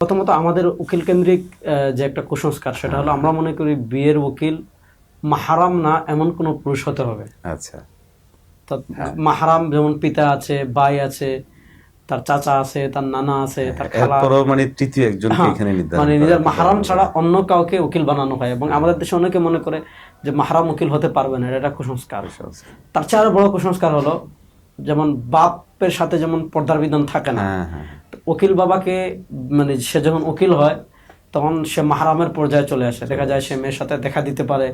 প্রথমত আমাদের উকিল কেন্দ্রিক যে একটা কুসংস্কার, সেটা হলো আমরা মনে করি বিয়ের উকিল মাহারাম না এমন কোনো পুরুষ হতে হবে। আচ্ছা, মাহারাম যেমন পিতা আছে, ভাই আছে, তার চাচা আছে, তার নানা আছে, তার খালা, এরপরও মানে তৃতীয় একজনকে এখানে নির্ধারণ মানে করা নিজের হতে মাহারাম পারে। ছাড়া অন্য কাউকে উকিল বানানো হয়। এবং আমাদের দেশে অনেকে মনে করে যে মাহারাম উকিল হতে পারবে না, এটা কুসংস্কার। তার চেয়ে আরো বড় কুসংস্কার হলো, যেমন বাপের সাথে যেমন পর্দার বিধান থাকে না, উকিল বাবাকে মানে সে যখন উকিল হয় তখন সে মাহারামের পর্যায়ে চলে আসে। দেখা যায় সে মেয়ের সাথে দেখা দিতে পারে,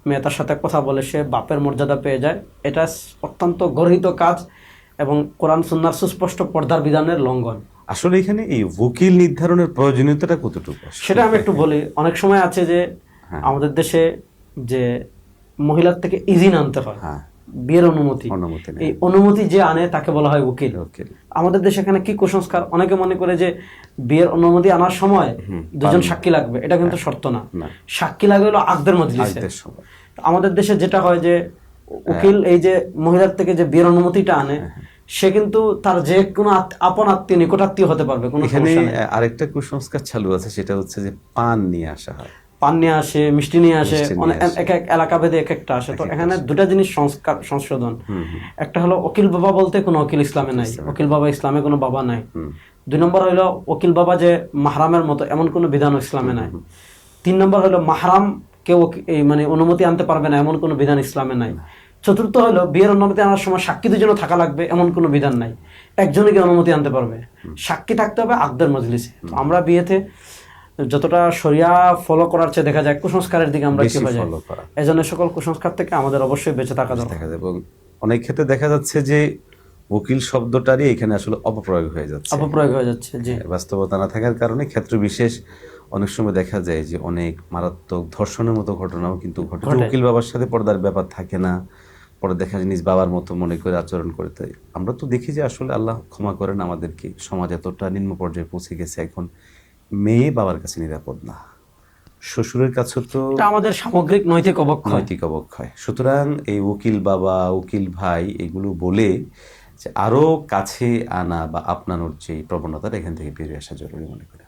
মেয়ে তার সাথে কথা বলে, সে বাপের মর্যাদা পেয়ে যায়। এটা অত্যন্ত গর্হিত কাজ এবং কোরআন সুন্নাহর সুস্পষ্ট পর্দার বিধানের লঙ্ঘন। আসলে এখানে এই উকিল নির্ধারণের প্রয়োজনীয়তাটা কতটুকু, সেটা আমি একটু বলি। অনেক সময় আছে যে আমাদের দেশে যে মহিলার থেকে ইজিন আনতে হয়, বিয়ের অনুমতি, এই অনুমতি যে আনে তাকে বলা হয় উকিল। আমাদের দেশে এখানে কি কুসংস্কার, অনেকে মনে করে যে বিয়ের অনুমতি আনার সময় দুজন সাক্ষী লাগবে, এটা কিন্তু শর্ত না। সাক্ষী লাগবে হলো আকদের মজলিসে। আমাদের দেশে যেটা হয় যে উকিল এই যে মহিলার থেকে যে বিয়ের অনুমতিটা আনে, সে কিন্তু তার যে কোনো আপন আত্মীয়, নিকটাত্মীয় হতে পারবে, কোনো সমস্যা নেই। আরেকটা কুসংস্কার চালু আছে, সেটা হচ্ছে যে পান নিয়ে আসা হয়, পান নিয়ে আসে, মিষ্টি নিয়ে আসে, এক এক এলাকা ভেদে এক একটা আসে। তো এখানে দুটা জিনিস সংশোধন। একটা হলো উকিল বাবা বলতে কোনো উকিল ইসলামে নাই, উকিল বাবা ইসলামে কোনো বাবা নাই। 2 নম্বর হলো উকিল বাবা যে মাহরামের মতো এমন কোনো বিধান ইসলামে নাই। 3 নম্বর হলো মাহরাম কেউ মানে অনুমতি আনতে পারবে না এমন কোনো বিধান ইসলামে নাই। চতুর্থ হলো বিয়ের অনুমতি আনার সময় সাক্ষী দুজনও থাকা লাগবে এমন কোনো বিধান নাই, একজনই কি অনুমতি আনতে পারবে। সাক্ষী থাকতে হবে আকদের মজলিসে। তো আমরা বিয়েতে যতটা শরিয়া ফলো করার চেয়ে দেখা যায় কুসংস্কারের দিকে আমরা কি হয়ে যায়। এই জন্য সকল কুসংস্কার থেকে আমাদের অবশ্যই বেঁচে থাকা দরকার। এবং অনেক ক্ষেত্রে দেখা যাচ্ছে যে উকিল শব্দটারই এখানে আসলে অপপ্রয়োগ হয়ে যাচ্ছে, জি, বাস্তবতা না থাকার কারণে ক্ষেত্র বিশেষ অনেক সময় দেখা যায় যে অনেক মারাত্মক ধর্ষণের মতো ঘটনাও কিন্তু ঘটে। উকিল বাবার সাথে পর্দার ব্যাপার থাকে না, পরে দেখা যায় নিজ বাবার মতো মনে করে আচরণ করে। তাই আমরা তো দেখি যে আসলে আল্লাহ ক্ষমা করেন আমাদেরকে, সমাজ এতটা নিম্ন পর্যায়ে পৌঁছে গেছে, এখন মেয়ে বাবার কাছে নিরাপদ না, শ্বশুরের কাছে তো আমাদের সামগ্রিক নৈতিক অবক্ষয়। সুতরাং এই উকিল বাবা, উকিল ভাই এগুলো বলে যে আরো কাছে আনা বা আপনানোর যে প্রবণতাটা, এখান থেকে বেরিয়ে আসা জরুরি মনে করি।